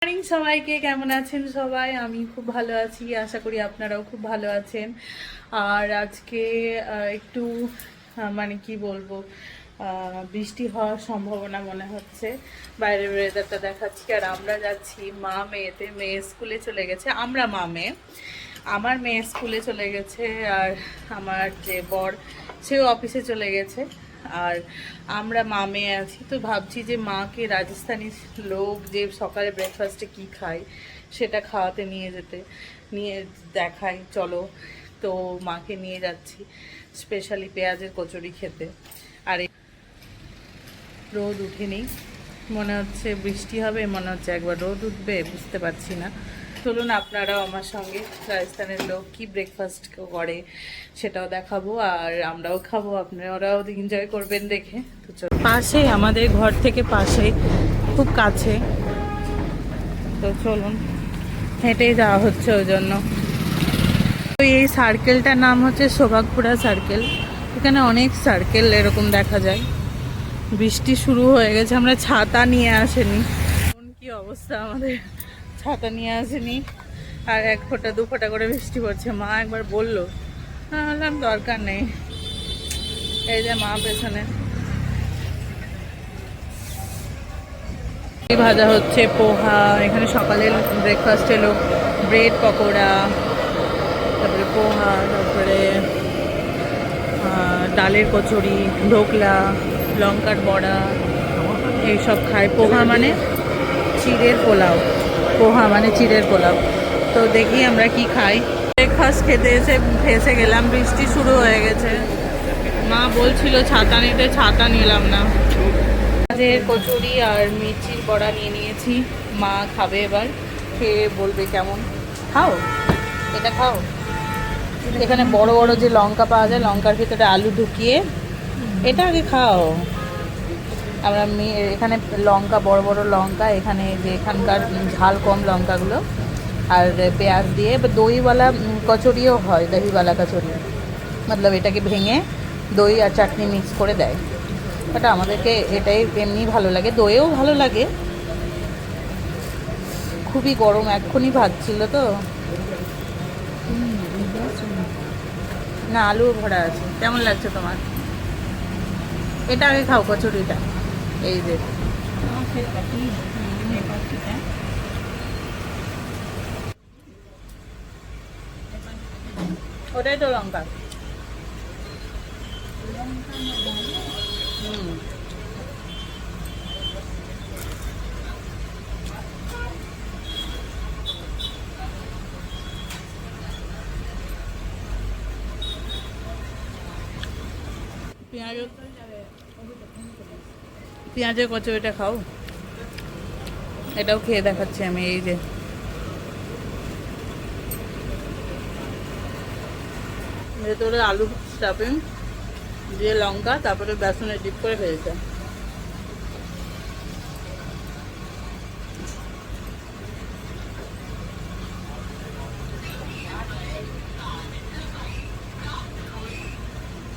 Morning সবাইকে, কেমন আছেন সবাই? আমি খুব ভালো আছি, আশা করি আপনারাও খুব ভালো আছেন। আর আজকে একটু মানে কি বলবো, বৃষ্টি হওয়ার সম্ভাবনা মনে হচ্ছে। বাইরের ওয়েদারটা দেখাচ্ছি। আর আমরা যাচ্ছি মা মেয়েতে, মেয়ে স্কুলে চলে গেছে, আমরা মা মেয়ে। আমার মেয়ে স্কুলে চলে গেছে, আর আমার যে বর সেও অফিসে চলে গেছে। আর আমরা মা মেয়ে আছি, তো ভাবছি যে মাকে রাজস্থানি লোক যে সকালে ব্রেকফাস্টে কি খায় সেটা খাওয়াতে নিয়ে দেখাই চলো। তো মাকে নিয়ে যাচ্ছি স্পেশালি পেঁয়াজের কচুরি খেতে। আর রোদ উঠেনি, মনে হচ্ছে বৃষ্টি হবে, মনে হচ্ছে একবার রোদ উঠবে, বুঝতে পারছি না। চলুন আপনারাও আমার সঙ্গে রাজস্থানের লোক কি ব্রেকফাস্ট করে সেটাও দেখাবো, আর আমরাও খাবো, আপনারাও এনজয় করবেন দেখে। তো চলুন, পাশে আমাদের ঘর থেকে পাশে, খুব কাছে। তো চলুন, হেঁটেই যাওয়া হচ্ছে ওই জন্য। তো এই সার্কেলটার নাম হচ্ছে সৌভাগপুরা সার্কেল। এখানে অনেক সার্কেল এরকম দেখা যায়। বৃষ্টি শুরু হয়ে গেছে, আমরা ছাতা নিয়ে আসেনি। কি অবস্থা আমাদের, ছাতা নিয়ে আসেনি, আর 1 ফোঁটা 2 ফোঁটা করে বৃষ্টি পড়ছে। মা একবার বললো, বললাম দরকার নেই। এই যে মা পেছনে ভাজা হচ্ছে, পোহা। এখানে সকালের ব্রেকফাস্ট এলো, ব্রেড পকোড়া, তারপরে পোহা, তারপরে ডালের কচুরি, ঢোকলা, লঙ্কার বড়া, এইসব খায়। পোহা মানে চিড়ের পোলাও, পোহা মানে চিড়ের পোলাও। তো দেখি আমরা কি খাই। ব্রেকফাস্ট খেতে এসে ফেসে গেলাম, বৃষ্টি শুরু হয়ে গেছে। মা বলছিল ছাতা নিতে, ছাতা নিলাম না। পেঁয়াজের কচুরি আর মির্চির বড়া নিয়ে নিয়েছি। মা খাবে, এবার খেয়ে বলবে কেমন। খাও, এটা খাও। এখানে বড় বড় যে লঙ্কা পাওয়া যায়, লঙ্কার ভিতরে আলু ঢুকিয়ে, এটা আগে খাও। আমরা এখানে লঙ্কা, বড় বড় লঙ্কা, এখানে যে এখানকার ঝাল কম লঙ্কাগুলো, আর পেঁয়াজ দিয়ে দইওয়ালা কচুরিও হয়, দহিওয়ালা কচুরি, মতলব এটাকে ভেঙে দই আর চাটনি মিক্স করে দেয়। বাট আমাদেরকে এটাই এমনি ভালো লাগে, দইয়েও ভালো লাগে। খুবই গরম, এক্ষুনি ভাজছিল তো। না, আলুও ভরা আছে। কেমন লাগছে তোমার? এটা আগে খাও, কচুরিটা। এই যে ওটাই তো লঙ্কা। পেঁয়াজের কচুরিটা খাও, এটাও খেয়ে দেখাচ্ছি আমি। এই যে ভেতরে আলু স্টাফিং দিয়ে লঙ্কা, তারপরে বেসনে ডিপ করে ফেলেছে।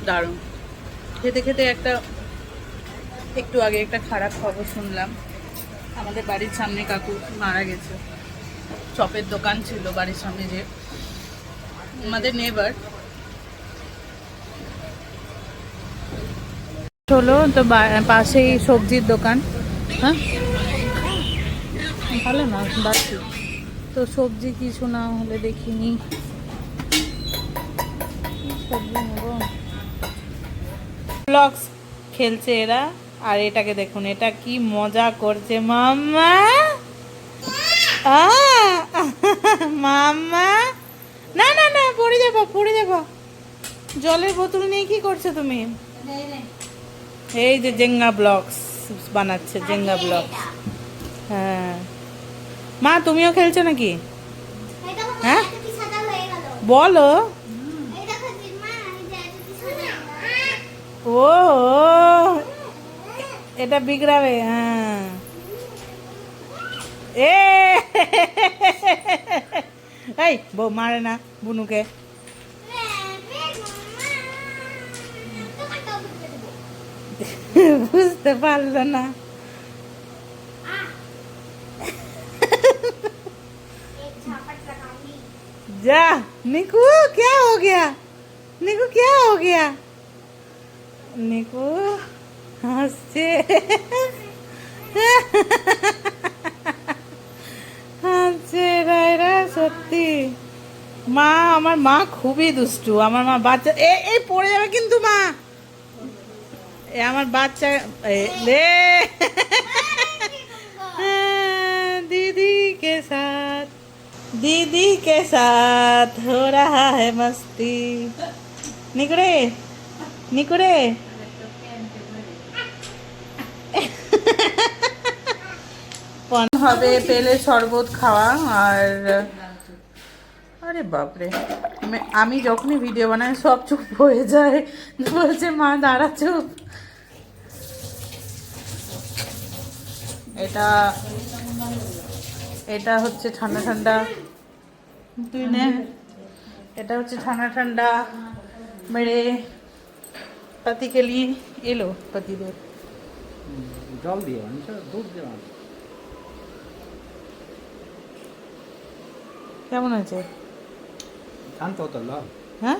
দারুণ। খেতে খেতে একটু আগে একটা খারাপ খবর শুনলাম। আমাদের বাড়ির সামনে কাকু মারা গেছে। চপের দোকান ছিল বাড়ির সামনে, যে আমাদের নেবার হলো, তো পাশেই সবজির দোকান। হ্যাঁ, ভালো না বাড়ছি তো, সবজি কিছু না হলে দেখিনি। সবজি নেব। ব্লগস খেলছে এরা, আর এটাকে দেখুন, এটা কি মজা করছে। মাম্মা, মাম্মা, না না না, পড়ে যাবো, পড়ে যাবো। জলের বোতল নিয়ে কি করছো তুমি? এই যে জেঙ্গা ব্লগস বানাচ্ছে, জেঙ্গা ব্লগস। হ্যাঁ, মা তুমিও খেলছো নাকি? হ্যাঁ, বলো। ও, এটা বিগড়াবে। হ্যাঁ, এই বউ মারে না বুনুকে। বুঝতে পারলো না। जा निकू क्या हो गया, निकू क्या हो गया, निकू হাসছে হাসছে রায়রা সত্যি। মা আমার মা খুবই দুষ্টু, আমার মা বাচ্চা এই পড়ে যাবে কিন্তু মা, এ আমার বাচ্চা ले दीदी के साथ, दीदी के साथ हो रहा है मस्ती। निकड़े निकड़े হবে পেলে শরবত খাওয়া। আর আরে বাপরে, আমি যখনই ভিডিও বানাই সব চুপ হয়ে যায়, বলছে মা দাঁড়া চুপ। এটা এটা হচ্ছে ঠান্ডা ঠান্ডা, তুই নে, এটা হচ্ছে ঠান্ডা ঠান্ডা মেরে পাতি के लिए এলো পাতিদের জল দিয়ে দুধ দেওয়া। কেমন আছে? শান্ত হতো না। হ্যাঁ,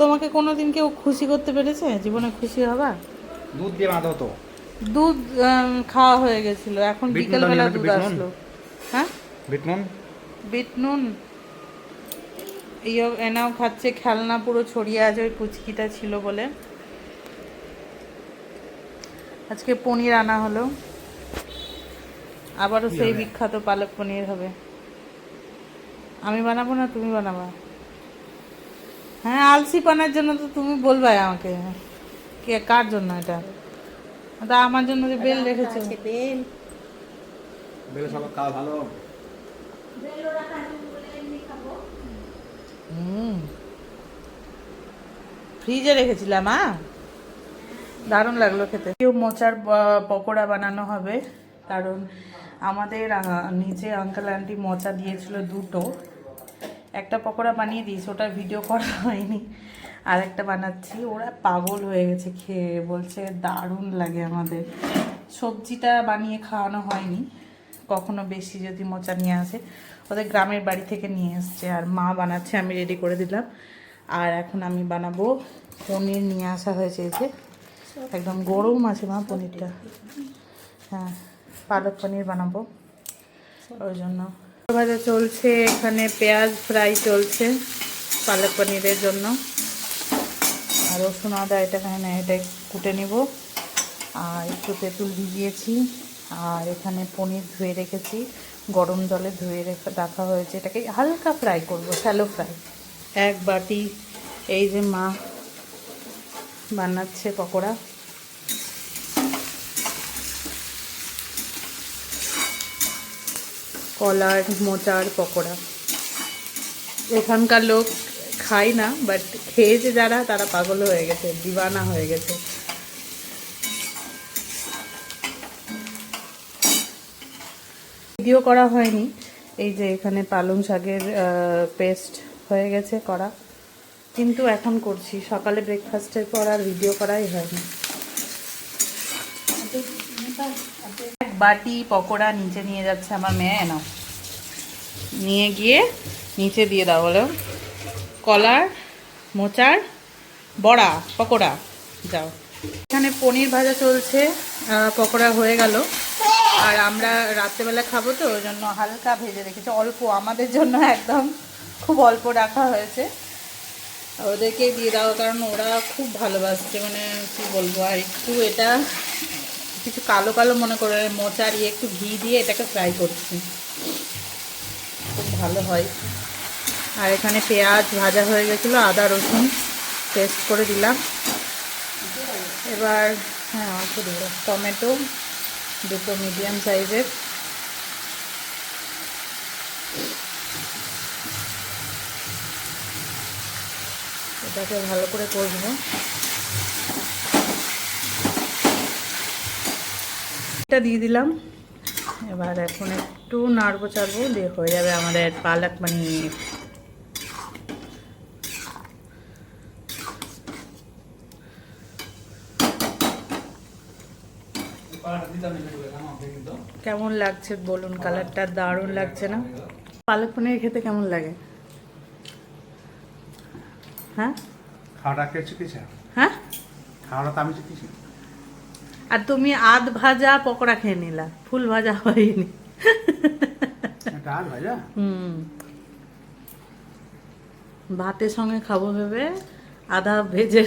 তোমাকে কোনোদিন কেউ খুশি করতে পেরেছে জীবনে? খুশি হবা? দুধ দিয়ে বাঁধা হতো। দুধ খাওয়া হয়ে গেছিল, এখন বিকেলবেলা দুধ আসলো। হ্যাঁ, বিট নুন, বিট নুন এনাও খাচ্ছে, খেলনা পুরো ছড়িয়ে আছে, ওই পুচকিটা ছিল বলে। আজকে পনির আনা হলো, আবারও সেই বিখ্যাত পালক পনির হবে। আমি বানাবো না তুমি বানাবা? হ্যাঁ, আলসি পানার জন্য তো তুমি বলবাই আমাকে, কে কার জন্য এটা? তা আমার জন্য যে বেল রেখেছো, বেল বেলে সব খাওয়া ভালো। ফ্রিজে রেখেছিলাম। দারুণ লাগলো খেতে। কেউ মোচার পকোড়া বানানো হবে, কারণ আমাদের নিচে আঙ্কেল আন্টি মোচা দিয়েছিল দুটো, একটা পকোড়া বানিয়ে দিয়েছি, ওটা ভিডিও করা হয়নি, আর একটা বানাচ্ছি। ওরা পাগল হয়ে গেছে খেয়ে, বলছে দারুণ লাগে আমাদের। সবজিটা বানিয়ে খাওয়ানো হয়নি কখনো, বেশি যদি মোচা নিয়ে আসে, ওদের গ্রামের বাড়ি থেকে নিয়ে এসছে। আর মা বানাচ্ছে, আমি রেডি করে দিলাম। আর এখন আমি বানাবো পনির, নিয়ে আসা হয়েছে এই যে, একদম গরম আছে মা পনিরটা। হ্যাঁ, পালক পনির বানাবো, ওই জন্য ভাজা চলছে এখানে, পেঁয়াজ ফ্রাই চলছে পালক পনিরের জন্য। আর রসুন আদা এটা এটাই কুটে নিব, আর একটু তেঁতুল ভিজিয়েছি। আর এখানে পনির ধুয়ে রেখেছি, গরম জলে ধুয়ে রাখা হয়েছে, এটাকে হালকা ফ্রাই করব, শ্যালো ফ্রাই। এক বাটি এই যে মা বানাচ্ছে পকোড়া, কলার মোচার পকোড়া। এখানকার লোক খায় না, বাট খেয়েছে যারা, তারা পাগল হয়ে গেছে, দিওয়ানা হয়ে গেছে। ভিডিও করা হয়নি, এই যে এখানে পালং শাকের পেস্ট হয়ে গেছে করা, কিন্তু এখন করছি। সকালে ব্রেকফাস্টের পর আর ভিডিও করাই হয়নি। এক বাটি পকোড়া নিচে নিয়ে যাচ্ছে আমার মেয়ে, নাও নিয়ে গিয়ে নিচে দিয়ে দাও, বলো কলার মোচার বড়া পকোড়া, যাও। এখানে পনির ভাজা চলছে, পকোড়া হয়ে গেল। আর আমরা রাত্রেবেলা খাবো তো, ওই জন্য হালকা ভেজে রেখেছি, অল্প আমাদের জন্য, একদম খুব অল্প রাখা হয়েছে। ওদেরকে দিয়ে দাও, কারণ ওরা খুব ভালোবাসছে, মানে কি বলবো। আর একটু এটা কিছু কালো কালো মনে করে মোচার একটু ঘি দিয়ে এটাকে ফ্রাই করছি, খুব ভালো হয়। আর এখানে পেঁয়াজ ভাজা হয়ে গেছিলো, আদা রসুন পেস্ট করে দিলাম। এবার হ্যাঁ অল্প দেবো টমেটো, দুটো মিডিয়াম সাইজের। এটাকে ভালো করে কষবো। এটা দিয়ে দিলাম, এবার এখন একটু নাড়বো চাড়বো, দিয়ে হয়ে যাবে আমাদের পালক পনির। কেমন লাগছে বলুন, কালারটা দারুণ লাগছে না? পালক পনির খেতে কেমন লাগে? হ্যাঁ খাওয়াটা কে শিখেছে? হ্যাঁ, খাওয়াটা তো আমি শিখেছি। আর তুমি আধ ভাজা পকোড়া খেয়ে নিলা, ফুল ভাজা হয়নি। এটা আর ভাইয়া হুম, ভাতের সঙ্গে খাবো ভেবে আধা ভেজে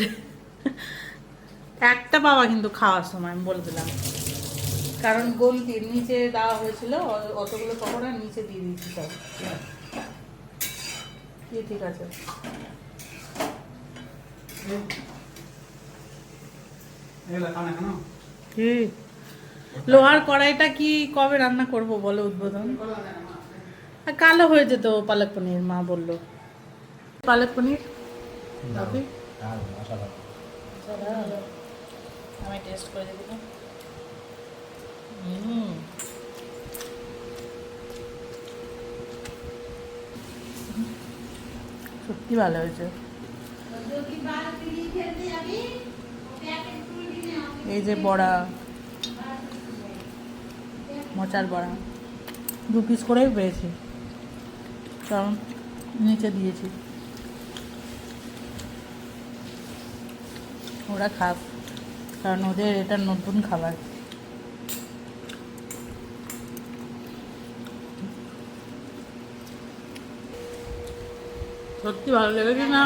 একটা পাবা কিন্তু খাওয়ার সময়, আমি বলে দিলাম, কারণ গন্তির নিচে দেওয়া হয়েছিল অতগুলো পকোড়া নিচে দিয়ে দিয়েছি সব। কি ঠিক আছে? এগুলো খাও না কেন? কি লোহার কড়াইটা কি কবে রান্না করব বলো, উদ্বোধন? আর কালো হয়ে যেত পালক পনির, মা বললো। পালক পনির বাপি আমি টেস্ট করে দেখি তো। সত্যি ভালো হয়েছে। এই যে বড়া, মোচার বড়া 2 পিস করেই পেয়েছি, কারণ নিচে দিয়েছি, ওরা খাক, কারণ ওদের এটা নতুন খাবার। সত্যি ভালো লেগেছে না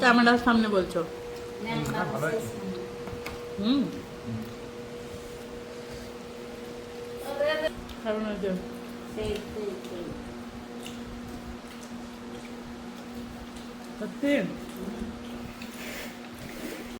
ক্যামেরার সামনে বলছো? ভালো আছে। হুম, কারণ ওই যে সত্যি